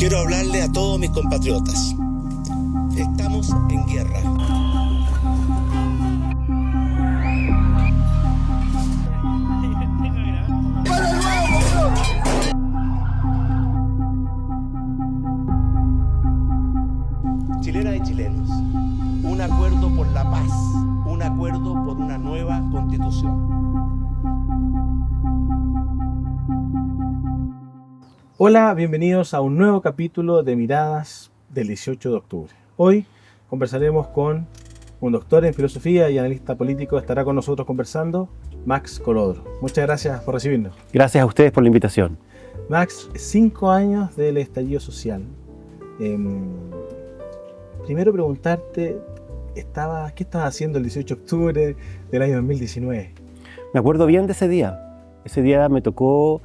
quiero hablarle a todos mis compatriotas. Estamos en guerra. Chilenas y chilenos, un acuerdo por la paz, un acuerdo por una nueva constitución. Hola, bienvenidos a un nuevo capítulo de Miradas del 18 de octubre. Hoy conversaremos con un doctor en filosofía y analista político. Estará con nosotros conversando Max Colodro. Muchas gracias por recibirnos. Gracias a ustedes por la invitación. Max, 5 años del estallido social. Primero preguntarte, ¿qué estabas haciendo el 18 de octubre del año 2019? Me acuerdo bien de ese día. Ese día me tocó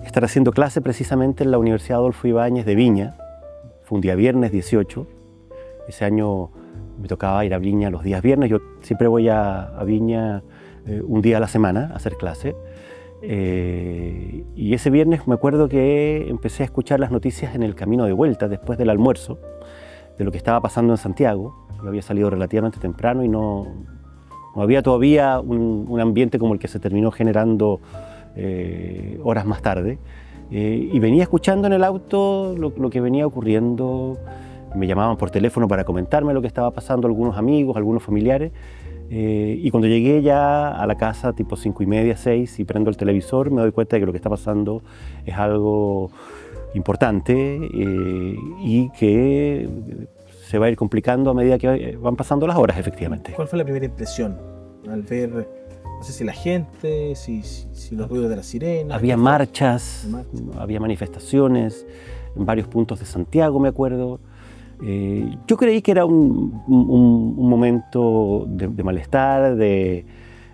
estar haciendo clase precisamente en la Universidad Adolfo Ibáñez de Viña. Fue un día viernes 18. Ese año me tocaba ir a Viña los días viernes. Yo siempre voy a Viña un día a la semana a hacer clase. Y ese viernes me acuerdo que empecé a escuchar las noticias en el camino de vuelta después del almuerzo de lo que estaba pasando en Santiago. Yo había salido relativamente temprano y no había todavía un ambiente como el que se terminó generando horas más tarde. Y venía escuchando en el auto lo que venía ocurriendo. Me llamaban por teléfono para comentarme lo que estaba pasando algunos amigos, algunos familiares. Y cuando llegué ya a la casa, tipo 5:30, 6, y prendo el televisor, me doy cuenta de que lo que está pasando es algo importante y que se va a ir complicando a medida que van pasando las horas, efectivamente. ¿Cuál fue la primera impresión al ver, no sé si la gente, si los ruidos de la sirena? Había marchas, había manifestaciones en varios puntos de Santiago, me acuerdo. Yo creí que era un momento de malestar, de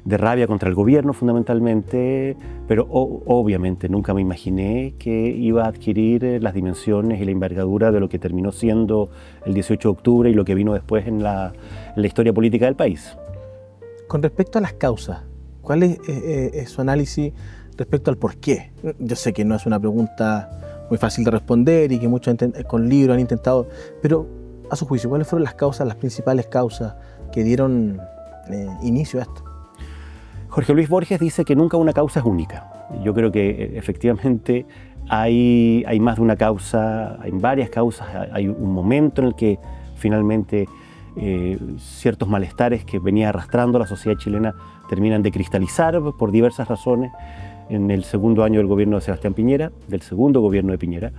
rabia contra el gobierno fundamentalmente, pero obviamente nunca me imaginé que iba a adquirir las dimensiones y la envergadura de lo que terminó siendo el 18 de octubre y lo que vino después en la historia política del país. Con respecto a las causas, ¿cuál es su análisis respecto al por qué? Yo sé que no es una pregunta muy fácil de responder y que muchos con libros han intentado, pero a su juicio, ¿cuáles fueron las causas, las principales causas que dieron inicio a esto? Jorge Luis Borges dice que nunca una causa es única. Yo creo que efectivamente hay más de una causa, hay varias causas, hay un momento en el que finalmente ciertos malestares que venía arrastrando la sociedad chilena terminan de cristalizar por diversas razones en el segundo año del gobierno de Sebastián Piñera, del segundo gobierno de Piñera.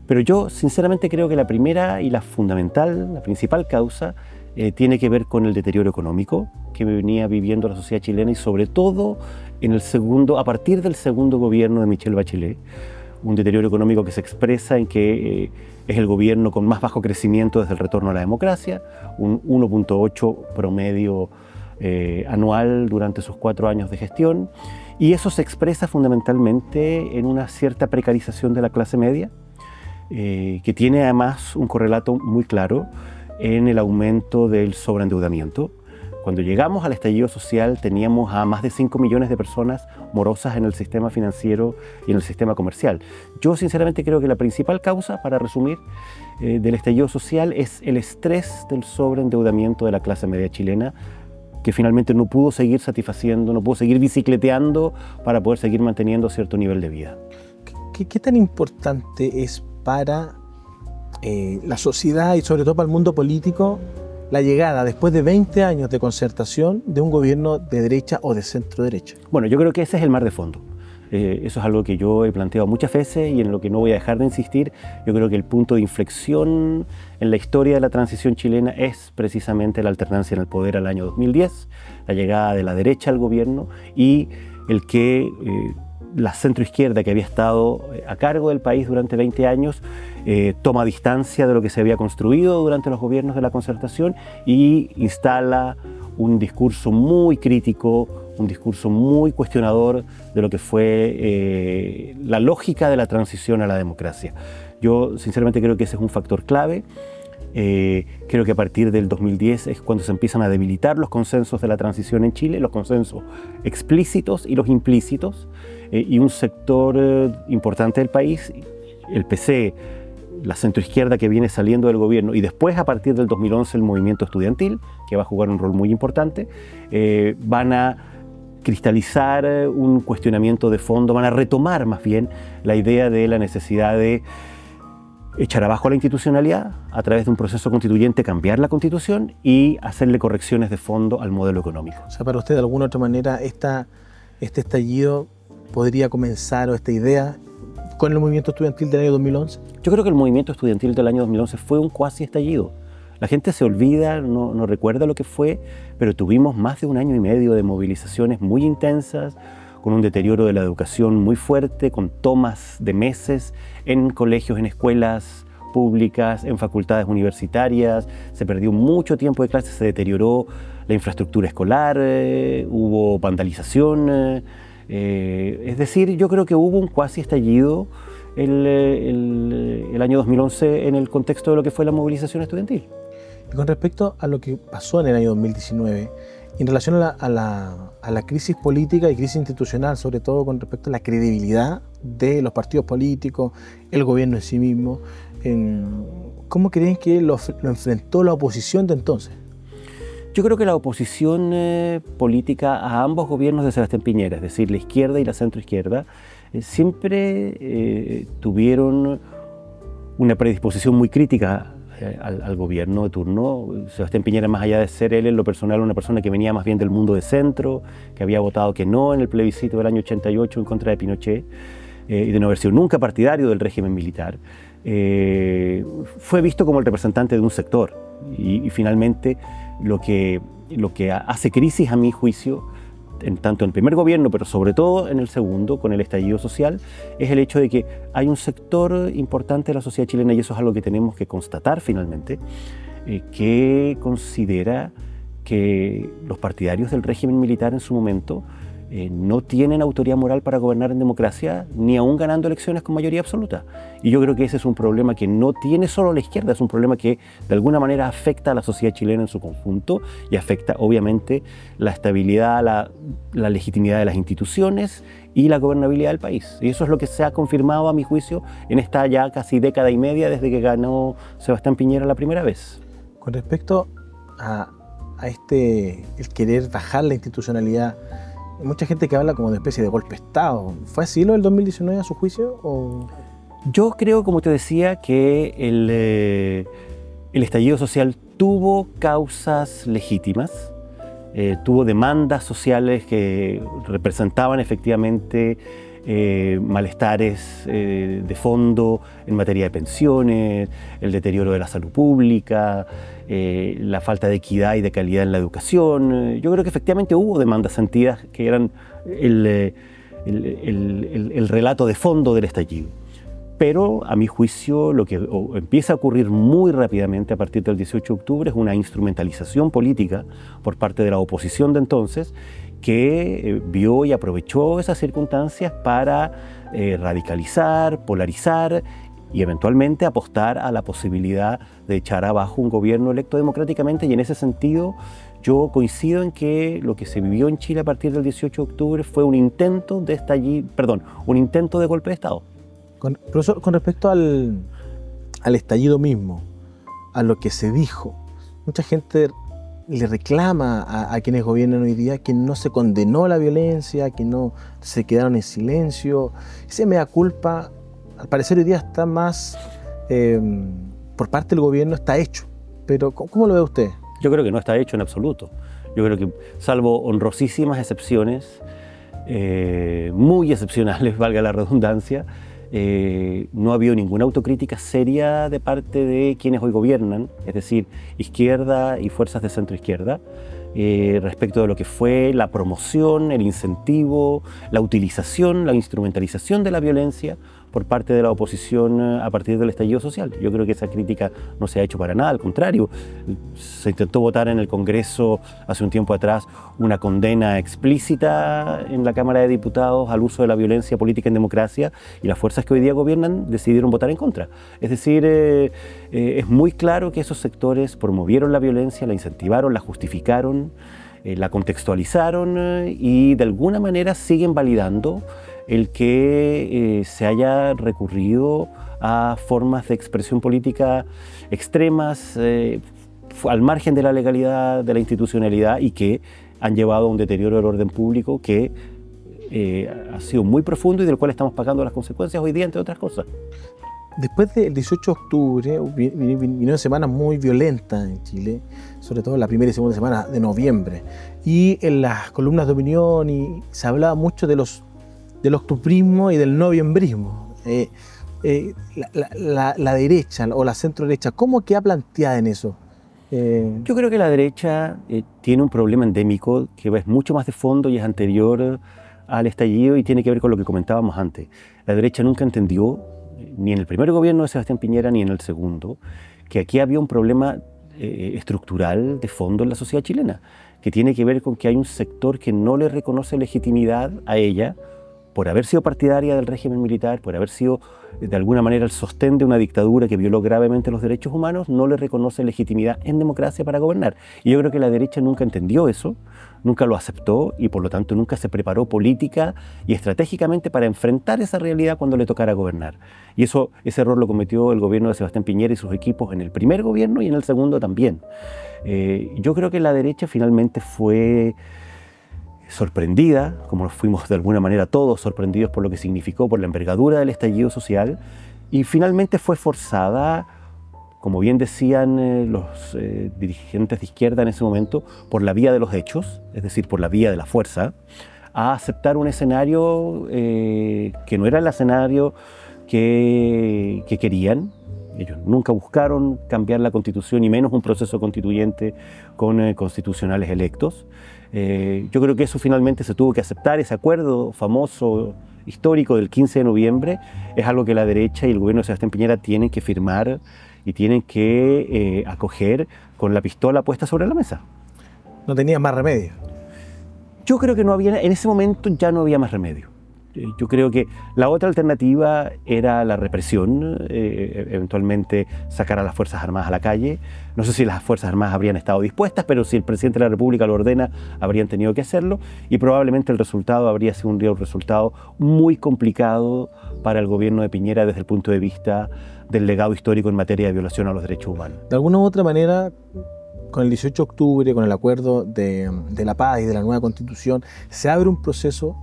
Pero yo sinceramente creo que la primera y la fundamental, la principal causa tiene que ver con el deterioro económico que venía viviendo la sociedad chilena y sobre todo a partir del segundo gobierno de Michelle Bachelet, un deterioro económico que se expresa en que es el gobierno con más bajo crecimiento desde el retorno a la democracia, un 1.8 promedio anual durante sus 4 años de gestión, y eso se expresa fundamentalmente en una cierta precarización de la clase media, que tiene además un correlato muy claro en el aumento del sobreendeudamiento. Cuando llegamos al estallido social teníamos a más de 5 millones de personas morosas en el sistema financiero y en el sistema comercial. Yo sinceramente creo que la principal causa, para resumir, del estallido social es el estrés del sobreendeudamiento de la clase media chilena, que finalmente no pudo seguir satisfaciendo, no pudo seguir bicicleteando para poder seguir manteniendo cierto nivel de vida. ¿Qué tan importante es para la sociedad y sobre todo para el mundo político la llegada, después de 20 años de concertación, de un gobierno de derecha o de centro derecha? Bueno, yo creo que ese es el mar de fondo. Eso es algo que yo he planteado muchas veces y en lo que no voy a dejar de insistir. Yo creo que el punto de inflexión en la historia de la transición chilena es precisamente la alternancia en el poder al año 2010, la llegada de la derecha al gobierno y el que la centroizquierda, que había estado a cargo del país durante 20 años, toma distancia de lo que se había construido durante los gobiernos de la concertación y instala un discurso muy crítico, un discurso muy cuestionador de lo que fue la lógica de la transición a la democracia. Yo sinceramente creo que ese es un factor clave. Creo que a partir del 2010 es cuando se empiezan a debilitar los consensos de la transición en Chile, los consensos explícitos y los implícitos, y un sector importante del país, el PC, la centroizquierda que viene saliendo del gobierno y después a partir del 2011 el movimiento estudiantil, que va a jugar un rol muy importante, van a cristalizar un cuestionamiento de fondo, van a retomar más bien la idea de la necesidad de echar abajo la institucionalidad a través de un proceso constituyente, cambiar la Constitución y hacerle correcciones de fondo al modelo económico. O sea, para usted, de alguna u otra manera, este estallido podría comenzar, o esta idea, con el movimiento estudiantil del año 2011. Yo creo que el movimiento estudiantil del año 2011 fue un cuasi estallido. La gente se olvida, no recuerda lo que fue, pero tuvimos más de 1 año y medio de movilizaciones muy intensas, con un deterioro de la educación muy fuerte, con tomas de meses en colegios, en escuelas públicas, en facultades universitarias. Se perdió mucho tiempo de clases, se deterioró la infraestructura escolar, hubo vandalización. Es decir, yo creo que hubo un cuasi estallido el año 2011 en el contexto de lo que fue la movilización estudiantil. Y con respecto a lo que pasó en el año 2019, en relación a la crisis política y crisis institucional, sobre todo con respecto a la credibilidad de los partidos políticos, el gobierno en sí mismo, ¿cómo creen que lo enfrentó la oposición de entonces? Yo creo que la oposición política a ambos gobiernos de Sebastián Piñera, es decir, la izquierda y la centroizquierda, siempre tuvieron una predisposición muy crítica al gobierno de turno. Sebastián Piñera, más allá de ser él en lo personal una persona que venía más bien del mundo de centro, que había votado que no en el plebiscito del año 88 en contra de Pinochet, y de no haber sido nunca partidario del régimen militar, fue visto como el representante de un sector. Y finalmente lo que hace crisis, a mi juicio, tanto en el primer gobierno, pero sobre todo en el segundo, con el estallido social, es el hecho de que hay un sector importante de la sociedad chilena, y eso es algo que tenemos que constatar finalmente, que considera que los partidarios del régimen militar en su momento no tienen autoridad moral para gobernar en democracia, ni aún ganando elecciones con mayoría absoluta. Y yo creo que ese es un problema que no tiene solo la izquierda, es un problema que de alguna manera afecta a la sociedad chilena en su conjunto y afecta obviamente la estabilidad, la legitimidad de las instituciones y la gobernabilidad del país. Y eso es lo que se ha confirmado, a mi juicio, en esta ya casi década y media desde que ganó Sebastián Piñera la primera vez. Con respecto a el querer bajar la institucionalidad, hay mucha gente que habla como de especie de golpe de Estado. ¿Fue así lo del 2019 a su juicio? ¿O? Yo creo, como te decía, que el estallido social tuvo causas legítimas, tuvo demandas sociales que representaban efectivamente malestares de fondo en materia de pensiones, el deterioro de la salud pública, la falta de equidad y de calidad en la educación. Yo creo que efectivamente hubo demandas sentidas que eran el relato de fondo del estallido. Pero, a mi juicio, lo que empieza a ocurrir muy rápidamente a partir del 18 de octubre es una instrumentalización política por parte de la oposición de entonces, que vio y aprovechó esas circunstancias para radicalizar, polarizar y eventualmente apostar a la posibilidad de echar abajo un gobierno electo democráticamente. Y en ese sentido yo coincido en que lo que se vivió en Chile a partir del 18 de octubre fue un intento de golpe de Estado. Profesor, con respecto al estallido mismo, a lo que se dijo, mucha gente le reclama a quienes gobiernan hoy día que no se condenó la violencia, que no se quedaron en silencio. Ese mea culpa, al parecer hoy día está más, por parte del gobierno está hecho. Pero ¿cómo lo ve usted? Yo creo que no está hecho en absoluto. Yo creo que, salvo honrosísimas excepciones, muy excepcionales, valga la redundancia, no ha habido ninguna autocrítica seria de parte de quienes hoy gobiernan, es decir, izquierda y fuerzas de centro izquierda, respecto de lo que fue la promoción, el incentivo, la utilización, la instrumentalización de la violencia por parte de la oposición a partir del estallido social. Yo creo que esa crítica no se ha hecho para nada, al contrario. Se intentó votar en el Congreso hace un tiempo atrás una condena explícita en la Cámara de Diputados al uso de la violencia política en democracia, y las fuerzas que hoy día gobiernan decidieron votar en contra. Es decir, es muy claro que esos sectores promovieron la violencia, la incentivaron, la justificaron, la contextualizaron y de alguna manera siguen validando el que se haya recurrido a formas de expresión política extremas, al margen de la legalidad, de la institucionalidad, y que han llevado a un deterioro del orden público que ha sido muy profundo y del cual estamos pagando las consecuencias hoy día, entre otras cosas. Después del 18 de octubre vinieron semanas muy violentas en Chile, sobre todo la primera y segunda semana de noviembre. Y en las columnas de opinión se hablaba mucho del octubrismo y del noviembrismo. La derecha o la centro derecha, ¿cómo queda planteada en eso? Yo creo que la derecha tiene un problema endémico que es mucho más de fondo y es anterior al estallido y tiene que ver con lo que comentábamos antes. La derecha nunca entendió, ni en el primer gobierno de Sebastián Piñera ni en el segundo, que aquí había un problema estructural de fondo en la sociedad chilena, que tiene que ver con que hay un sector que no le reconoce legitimidad a ella por haber sido partidaria del régimen militar, por haber sido de alguna manera el sostén de una dictadura que violó gravemente los derechos humanos, no le reconoce legitimidad en democracia para gobernar. Y yo creo que la derecha nunca entendió eso, nunca lo aceptó y por lo tanto nunca se preparó política y estratégicamente para enfrentar esa realidad cuando le tocara gobernar. Y ese error lo cometió el gobierno de Sebastián Piñera y sus equipos en el primer gobierno y en el segundo también. Yo creo que la derecha finalmente fue sorprendida, como nos fuimos de alguna manera todos sorprendidos por lo que significó, por la envergadura del estallido social, y finalmente fue forzada, como bien decían los dirigentes de izquierda en ese momento, por la vía de los hechos, es decir, por la vía de la fuerza, a aceptar un escenario que no era el escenario que querían. Ellos nunca buscaron cambiar la Constitución, y menos un proceso constituyente con constitucionales electos. Yo creo que eso finalmente se tuvo que aceptar. Ese acuerdo famoso, histórico del 15 de noviembre, es algo que la derecha y el gobierno de Sebastián Piñera tienen que firmar y tienen que acoger con la pistola puesta sobre la mesa. No tenía más remedio. Yo creo que no había, en ese momento ya no había más remedio. Yo creo que la otra alternativa era la represión, eventualmente sacar a las Fuerzas Armadas a la calle. No sé si las Fuerzas Armadas habrían estado dispuestas, pero si el presidente de la República lo ordena, habrían tenido que hacerlo, y probablemente el resultado habría sido un resultado muy complicado para el gobierno de Piñera desde el punto de vista del legado histórico en materia de violación a los derechos humanos. De alguna u otra manera, con el 18 de octubre, con el acuerdo de la paz y de la nueva Constitución, se abre un proceso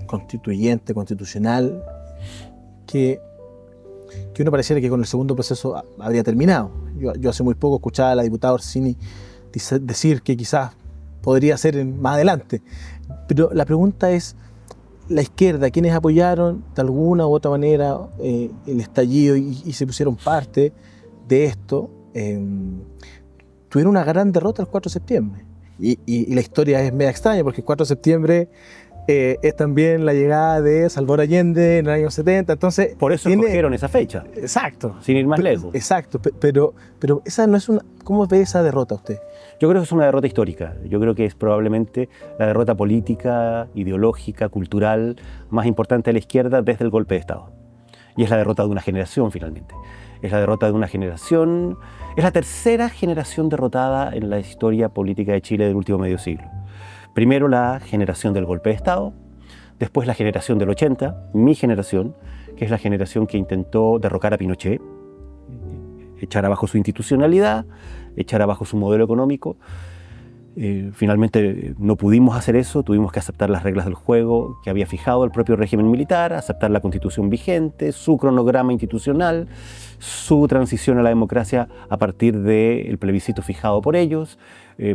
constituyente, constitucional, que uno pareciera que con el segundo proceso habría terminado. Yo hace muy poco escuchaba a la diputada Orsini decir que quizás podría ser más adelante. Pero la pregunta es, la izquierda, quienes apoyaron de alguna u otra manera el estallido y se pusieron parte de esto, tuvieron una gran derrota el 4 de septiembre. Y la historia es media extraña, porque el 4 de septiembre es también la llegada de Salvador Allende en el año 70, entonces... Por eso escogieron esa fecha. Exacto. Sin ir más lejos. Exacto, pero esa no es una... ¿Cómo ve esa derrota usted? Yo creo que es una derrota histórica. Yo creo que es probablemente la derrota política, ideológica, cultural más importante de la izquierda desde el golpe de Estado. Y es la derrota de una generación, finalmente. Es la derrota de una generación... Es la tercera generación derrotada en la historia política de Chile del último medio siglo. Primero la generación del golpe de Estado, después la generación del 80, mi generación, que es la generación que intentó derrocar a Pinochet, echar abajo su institucionalidad, echar abajo su modelo económico. Finalmente no pudimos hacer eso, tuvimos que aceptar las reglas del juego que había fijado el propio régimen militar, aceptar la Constitución vigente, su cronograma institucional, su transición a la democracia a partir del plebiscito fijado por ellos.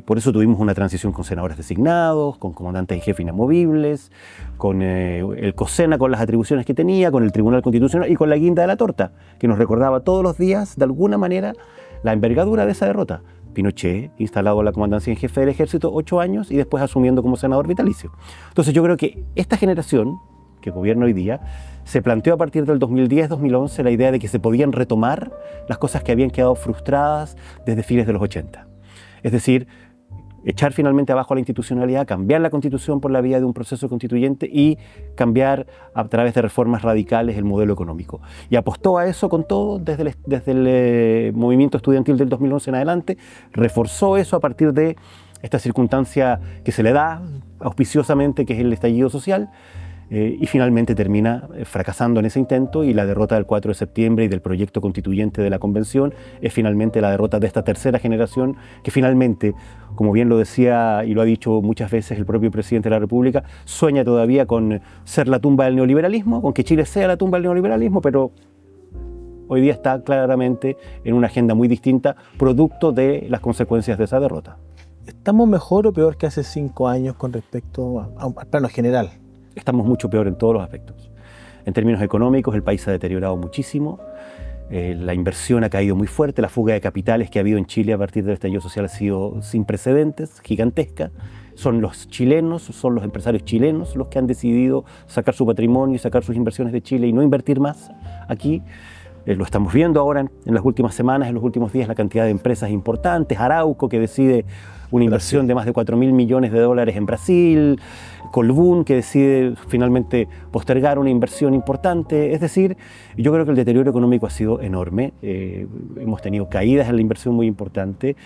Por eso tuvimos una transición con senadores designados, con comandantes en jefe inamovibles, con el COSENA con las atribuciones que tenía, con el Tribunal Constitucional y con la guinda de la torta, que nos recordaba todos los días, de alguna manera, la envergadura de esa derrota. Pinochet, instalado en la comandancia en jefe del ejército 8 años y después asumiendo como senador vitalicio. Entonces yo creo que esta generación que gobierna hoy día se planteó a partir del 2010-2011 la idea de que se podían retomar las cosas que habían quedado frustradas desde fines de los 80. Es decir, echar finalmente abajo la institucionalidad, cambiar la Constitución por la vía de un proceso constituyente y cambiar a través de reformas radicales el modelo económico. Y apostó a eso con todo desde el movimiento estudiantil del 2011 en adelante, reforzó eso a partir de esta circunstancia que se le da auspiciosamente, que es el estallido social, y finalmente termina fracasando en ese intento, y la derrota del 4 de septiembre y del proyecto constituyente de la Convención es finalmente la derrota de esta tercera generación que finalmente, como bien lo decía y lo ha dicho muchas veces el propio presidente de la República, sueña todavía con ser la tumba del neoliberalismo, con que Chile sea la tumba del neoliberalismo, pero hoy día está claramente en una agenda muy distinta, producto de las consecuencias de esa derrota. ¿Estamos mejor o peor que hace 5 años con respecto al plano general? Estamos mucho peor en todos los aspectos. En términos económicos, el país se ha deteriorado muchísimo, la inversión ha caído muy fuerte, la fuga de capitales que ha habido en Chile a partir del estallido social ha sido sin precedentes, gigantesca. Son los chilenos, son los empresarios chilenos los que han decidido sacar su patrimonio y sacar sus inversiones de Chile y no invertir más aquí. Lo estamos viendo ahora en las últimas semanas, en los últimos días, la cantidad de empresas importantes. Arauco, que decide una inversión de más de 4.000 millones de dólares en Brasil. Colbún, que decide finalmente postergar una inversión importante. Es decir, yo creo que el deterioro económico ha sido enorme. Hemos tenido caídas en la inversión muy importante.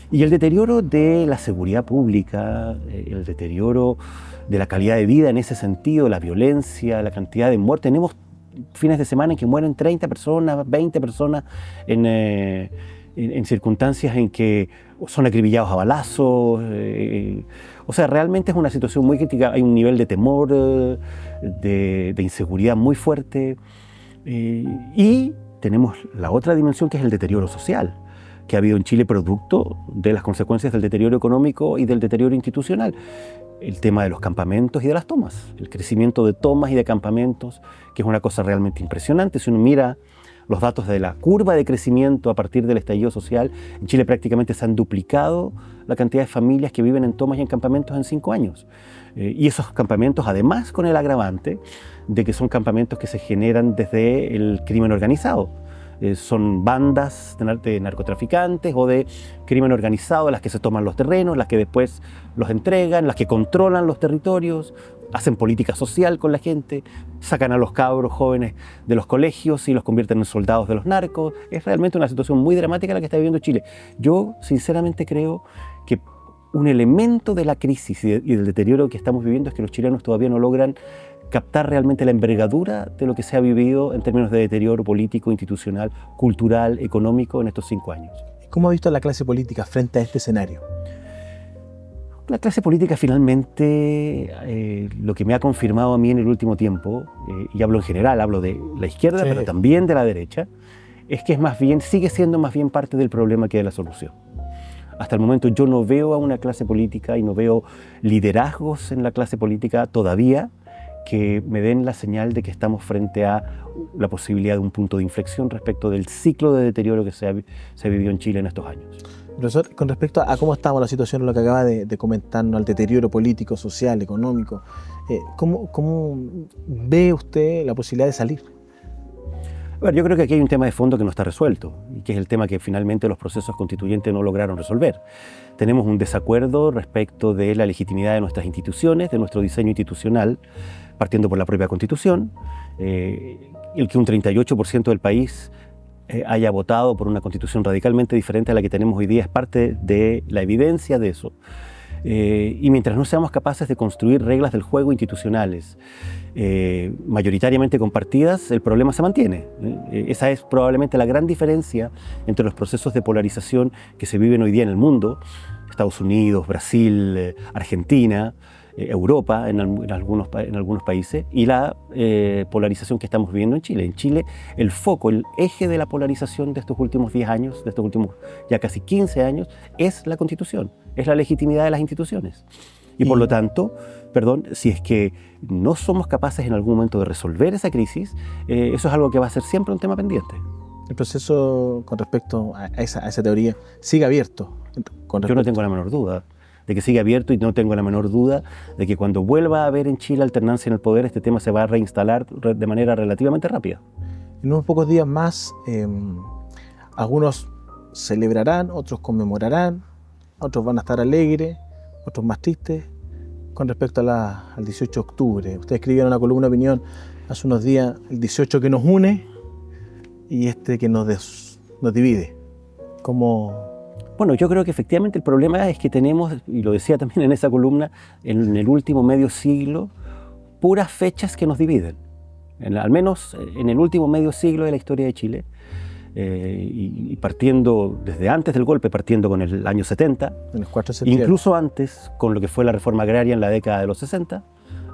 Y el deterioro de la seguridad pública, el deterioro de la calidad de vida en ese sentido, la violencia, la cantidad de muertes. Tenemos fines de semana en que mueren 30 personas, 20 personas en circunstancias en que son acribillados a balazos. O sea, realmente es una situación muy crítica. Hay un nivel de temor, de inseguridad muy fuerte. Y tenemos la otra dimensión, que es el deterioro social que ha habido en Chile producto de las consecuencias del deterioro económico y del deterioro institucional. El tema de los campamentos y de las tomas, el crecimiento de tomas y de campamentos, que es una cosa realmente impresionante. Si uno mira los datos de la curva de crecimiento a partir del estallido social, en Chile prácticamente se han duplicado la cantidad de familias que viven en tomas y en campamentos en 5 años. Y esos campamentos, además, con el agravante de que son campamentos que se generan desde el crimen organizado. Son bandas de narcotraficantes o de crimen organizado las que se toman los terrenos, las que después los entregan, las que controlan los territorios, hacen política social con la gente, sacan a los cabros jóvenes de los colegios y los convierten en soldados de los narcos. Es realmente una situación muy dramática la que está viviendo Chile. Yo sinceramente creo que un elemento de la crisis y del deterioro que estamos viviendo es que los chilenos todavía no logran captar realmente la envergadura de lo que se ha vivido en términos de deterioro político, institucional, cultural, económico en estos 5 años. ¿Cómo ha visto la clase política frente a este escenario? La clase política finalmente, lo que me ha confirmado a mí en el último tiempo, y hablo en general, hablo de la izquierda, sí, pero también de la derecha, es que es más bien, sigue siendo más bien parte del problema que de la solución. Hasta el momento yo no veo a una clase política y no veo liderazgos en la clase política todavía que me den la señal de que estamos frente a la posibilidad de un punto de inflexión respecto del ciclo de deterioro que se ha vivido en Chile en estos años. Profesor, con respecto a cómo estamos la situación, lo que acaba de comentarnos, al deterioro político, social, económico, ¿cómo ve usted la posibilidad de salir? A ver, yo creo que aquí hay un tema de fondo que no está resuelto, y que es el tema que finalmente los procesos constituyentes no lograron resolver. Tenemos un desacuerdo respecto de la legitimidad de nuestras instituciones, de nuestro diseño institucional, partiendo por la propia Constitución. El que un 38% del país haya votado por una Constitución radicalmente diferente a la que tenemos hoy día es parte de la evidencia de eso. Y mientras no seamos capaces de construir reglas del juego institucionales mayoritariamente compartidas, el problema se mantiene. Esa es probablemente la gran diferencia entre los procesos de polarización que se viven hoy día en el mundo, Estados Unidos, Brasil, Argentina, Europa en algunos países, y la polarización que estamos viviendo en Chile. En Chile el foco, el eje de la polarización de estos últimos 10 años, de estos últimos ya casi 15 años, es la Constitución, es la legitimidad de las instituciones. Y por lo tanto, si es que no somos capaces en algún momento de resolver esa crisis, eso es algo que va a ser siempre un tema pendiente. El proceso con respecto a esa teoría sigue abierto. Yo no tengo la menor duda de que sigue abierto, y no tengo la menor duda de que cuando vuelva a haber en Chile alternancia en el poder, este tema se va a reinstalar de manera relativamente rápida. En unos pocos días más, algunos celebrarán, otros conmemorarán, otros van a estar alegres, otros más tristes, con respecto al 18 de octubre. Usted escribió en una columna de opinión hace unos días el 18 que nos une y este que nos divide. Bueno, yo creo que efectivamente el problema es que tenemos, y lo decía también en esa columna, en el último medio siglo, puras fechas que nos dividen. Al menos en el último medio siglo de la historia de Chile, y partiendo desde antes del golpe, partiendo con el año 70, En el 4 de septiembre. incluso antes con lo que fue la reforma agraria en la década de los 60,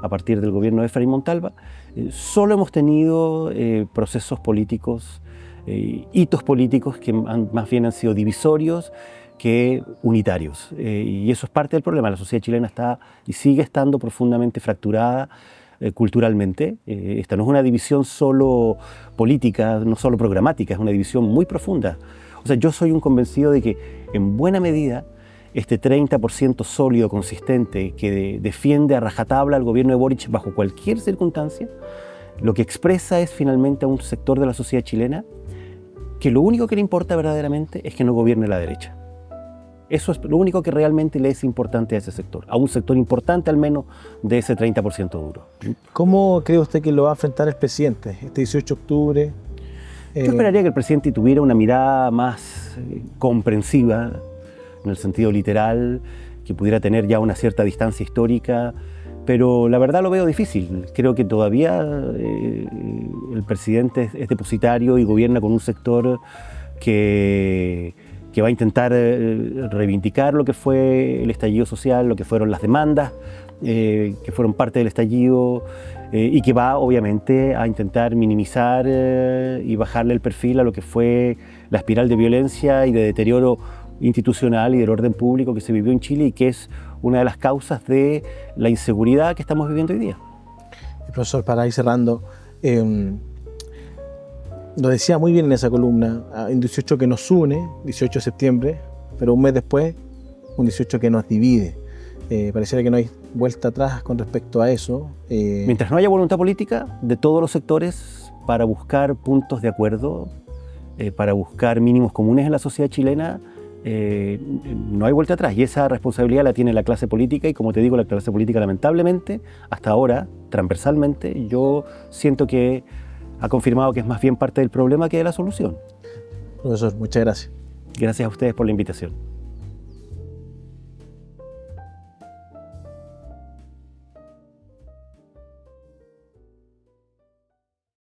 a partir del gobierno de Efraín Montalva, solo hemos tenido procesos políticos, hitos políticos que más bien han sido divisorios que unitarios. Y eso es parte del problema. La sociedad chilena está y sigue estando profundamente fracturada culturalmente. Esta no es una división solo política, no solo programática, es una división muy profunda. O sea, yo soy un convencido de que en buena medida este 30% sólido, consistente, que defiende a rajatabla al gobierno de Boric bajo cualquier circunstancia, lo que expresa es finalmente a un sector de la sociedad chilena que lo único que le importa verdaderamente es que no gobierne la derecha. Eso es lo único que realmente le es importante a ese sector, a un sector importante al menos de ese 30% duro. ¿Cómo cree usted que lo va a enfrentar el presidente este 18 de octubre? Yo esperaría que el presidente tuviera una mirada más comprensiva, en el sentido literal, que pudiera tener ya una cierta distancia histórica, pero la verdad lo veo difícil. Creo que todavía el presidente es depositario y gobierna con un sector que va a intentar reivindicar lo que fue el estallido social, lo que fueron las demandas, que fueron parte del estallido, y que va obviamente a intentar minimizar y bajarle el perfil a lo que fue la espiral de violencia y de deterioro institucional y del orden público que se vivió en Chile y que es una de las causas de la inseguridad que estamos viviendo hoy día. Profesor, para ir cerrando, lo decía muy bien en esa columna, un 18 que nos une, 18 de septiembre, pero un mes después, un 18 que nos divide. Pareciera que no hay vuelta atrás con respecto a eso. Mientras no haya voluntad política de todos los sectores para buscar puntos de acuerdo, para buscar mínimos comunes en la sociedad chilena, no hay vuelta atrás. Y esa responsabilidad la tiene la clase política y, como te digo, la clase política lamentablemente, hasta ahora, transversalmente, yo siento que ha confirmado que es más bien parte del problema que de la solución. Profesor, muchas gracias. Gracias a ustedes por la invitación.